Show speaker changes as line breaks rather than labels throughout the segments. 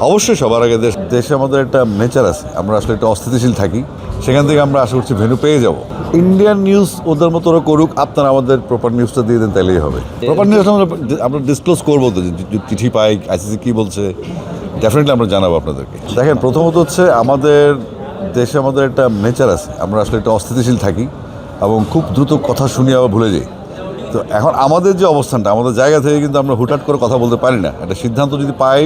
অবশ্যই সবার আগে দেশে আমাদের একটা নেচার আছে, আমরা আসলে একটা অস্থিতিশীল থাকি, সেখান থেকে আমরা আশা করছি ভেন্যু পেয়ে যাব। ইন্ডিয়ান নিউজ ওদের মতো ওরা করুক, আপনারা আমাদের প্রপার নিউজটা দিয়ে দেন, তাইলেই হবে। প্রপার নিউজ আমরা ডিসক্লোজ করবো তো, যে চিঠি পাই, আইসিসি কী বলছে, ডেফিনেটলি আমরা জানাবো আপনাদেরকে। দেখেন, প্রথমত হচ্ছে আমাদের দেশে আমাদের একটা নেচার আছে, আমরা আসলে একটা অস্থিতিশীল থাকি এবং খুব দ্রুত কথা শুনিয়ে আবার ভুলে যাই। তো এখন আমাদের যে অবস্থানটা, আমাদের জায়গা থেকে কিন্তু আমরা হুটহাট করে কথা বলতে পারি না। একটা সিদ্ধান্ত যদি পাই,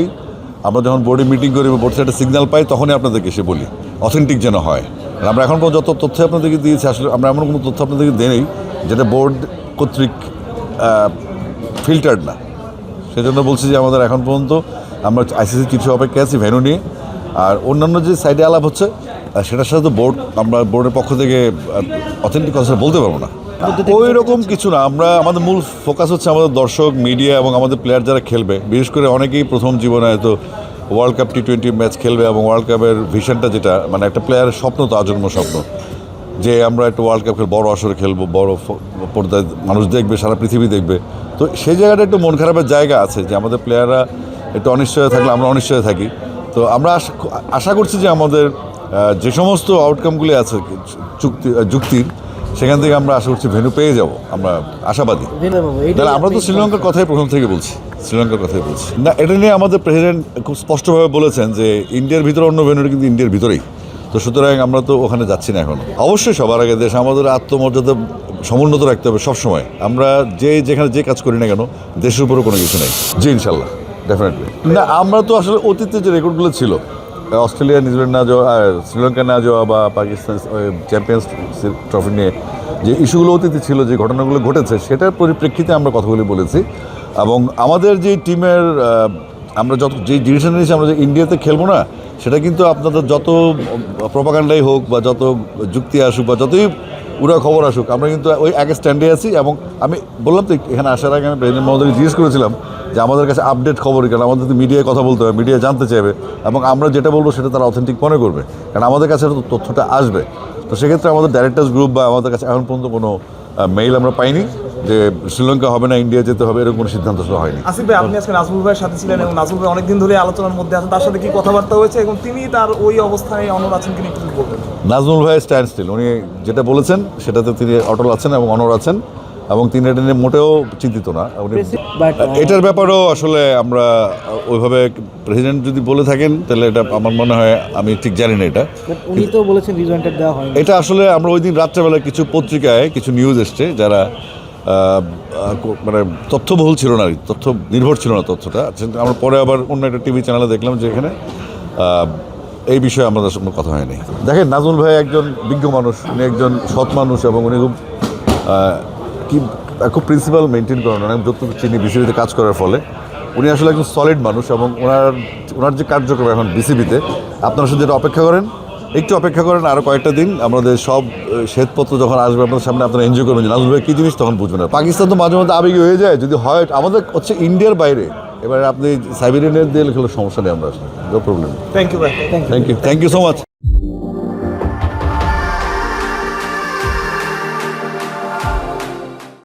আমরা যখন বোর্ডে মিটিং করি বা বোর্ড একটা সিগন্যাল পাই, তখনই আপনাদেরকে এসে বলি, অথেন্টিক যেন হয়। আর আমরা এখন পর্যন্ত যত তথ্য আপনাদেরকে দিয়েছি, আসলে আমরা এমন কোনো তথ্য আপনাদেরকে দেই যেটা বোর্ড কর্তৃক ফিল্টার্ড না। সেজন্য বলছি যে আমাদের এখন পর্যন্ত আমরা আইসিসি কিছু অপেক্ষা আছি ভেন্যু নিয়ে। আর অন্যান্য যে সাইডে আলাপ হচ্ছে, সেটার সাথে তো আমরা বোর্ডের পক্ষ থেকে অথেন্টিক কথা বলতে পারবো না। ওই রকম কিছু না। আমাদের মূল ফোকাস হচ্ছে আমাদের দর্শক, মিডিয়া এবং আমাদের প্লেয়ার যারা খেলবে। বিশেষ করে অনেকেই প্রথম জীবনে হয়তো ওয়ার্ল্ড কাপ T20 ম্যাচ খেলবে এবং ওয়ার্ল্ড কাপের ভিশনটা যেটা, মানে একটা প্লেয়ারের স্বপ্ন, তো আজন্ম স্বপ্ন যে আমরা একটা ওয়ার্ল্ড কাপ বড় আসরে খেলবো, বড় পর্দায় মানুষ দেখবে, সারা পৃথিবী দেখবে। তো সেই জায়গাটা একটু মন খারাপের জায়গা আছে যে আমাদের প্লেয়াররা একটু অনিশ্চয় থাকলে আমরা অনিশ্চয় থাকি। তো আমরা আশা করছি যে আমাদের যে সমস্ত আউটকামগুলি আছে যুক্তির, সেখান থেকে আমরা আশা করছি ভেন্যু পেয়ে যাব, আমরা আশাবাদী। তাহলে আমরা তো শ্রীলঙ্কার কথাই প্রথম থেকে বলছি, না, এটা নিয়ে আমাদের প্রেসিডেন্ট খুব স্পষ্টভাবে বলেছেন যে ইন্ডিয়ার ভিতরে অন্য ভেন্যুটা কিন্তু ইন্ডিয়ার ভিতরেই। তো সুতরাং আমরা তো ওখানে যাচ্ছি না এখনো। অবশ্যই সবার আগে দেশ আমাদের আত্মমর্যাদা সমুন্নত রাখতে হবে সবসময়। আমরা যেখানে যে কাজ করি না কেন, দেশের উপরও কোনো কিছু নেই। জি, ইনশাল্লাহ, ডেফিনেটলি। না, আমরা তো আসলে অতীতে যে রেকর্ডগুলো ছিল, অস্ট্রেলিয়া, নিউজিল্যান্ড না যাওয়া, শ্রীলঙ্কা না যাওয়া বা পাকিস্তান চ্যাম্পিয়ন্স ট্রফি নিয়ে যে ইস্যুগুলো অতীতে ছিল, যে ঘটনাগুলো ঘটেছে, সেটার পরিপ্রেক্ষিতে আমরা কথাগুলি বলেছি। এবং আমাদের যে টিমের আমরা যে ডিসিশন নিয়েছি, আমরা যে ইন্ডিয়াতে খেলবো না, সেটা কিন্তু আপনাদের যত প্রপাগান্ডাই হোক বা যত যুক্তি আসুক বা যতই উড়া খবর আসুক, আমরা কিন্তু ওই আগে স্ট্যান্ডে আছি। এবং আমি বললাম তো, এখানে আসার আগে আমি প্রেসিডেন্ট মহোদয়কে জিজ্ঞেস করেছিলাম যে আমাদের কাছে আপডেট খবর, কারণ আমাদের তো মিডিয়ায় কথা বলতে হবে, মিডিয়া জানতে চাইবে এবং আমরা যেটা বলবো সেটা তারা অথেন্টিক মনে করবে, কারণ আমাদের কাছে তো তথ্যটা আসবে। তো সেক্ষেত্রে আমাদের ডাইরেক্টার্স গ্রুপ বা আমাদের কাছে এখন পর্যন্ত কোনো মেইল আমরা পাইনি যে শ্রীলঙ্কা হবে না, ইন্ডিয়া যেতে হবে, এরকম কোনো সিদ্ধান্ত হয়নি।
আসিফ ভাই, আপনি আজকে নাজমুল ভাইয়ের সাথে ছিলেন এবং নাজমুল ভাই অনেকদিন ধরে আলোচনার মধ্যে আছেন, তার সাথে কি কথাবার্তা হয়েছে এবং তিনি তার ওই অবস্থায় অনড় আছেন কিনা একটু বলবেন?
নাজমুল ভাই স্ট্যান্ড স্টিল, উনি যেটা বলেছেন সেটাতে তিনি অটল আছেন এবং অনড় আছেন এবং তিনি এটা নিয়ে মোটেও চিন্তিত না। উনি এটার ব্যাপারেও আসলে আমরা ওইভাবে, প্রেসিডেন্ট যদি বলে থাকেন তাহলে এটা আমার মনে হয়, আমি ঠিক জানি না এটা।
উনি তো বলেছেন রিজয়েন্টার দেওয়া হয়।
এটা আসলে আমরা ওই দিন রাত্রেবেলা কিছু পত্রিকায় কিছু নিউজ এসছে, যারা মানে তথ্যবহুল ছিল না, তথ্য নির্ভর ছিল না তথ্যটা। আমরা পরে আবার অন্য একটা টিভি চ্যানেলে দেখলাম যে এখানে এই বিষয়ে আমাদের সঙ্গে কথা হয়নি। দেখেন, নাজমুল ভাই একজন বিজ্ঞ মানুষ, উনি একজন সৎ মানুষ এবং উনি খুব প্রিন্সিপাল মেনটেন করেন। অনেক যতটুকু চিনি বিসিবিতে কাজ করার ফলে উনি আসলে একজন সলিড মানুষ এবং ওনার যে কার্যক্রম এখন বিসিবিতে, আপনারা শুধু যেটা অপেক্ষা করেন, একটু অপেক্ষা করেন, আরও কয়েকটা দিন। আমাদের সব শ্বেতপত্র যখন আসবে আপনাদের সামনে, আপনারা এনজয় করবেন যে নাজমুল ভাই কী জিনিস, তখন বুঝবেন না। পাকিস্তান তো মাঝে মধ্যে আবেগী হয়ে যায়, যদি হয় আমাদের হচ্ছে ইন্ডিয়ার বাইরে, এবারে আপনি সাইবেরিয়ানের দিয়ে খেলে সমস্যা নেই, আমরা আসলে নো প্রবলেম।
থ্যাংক ইউ ভাই।
Thank you so much.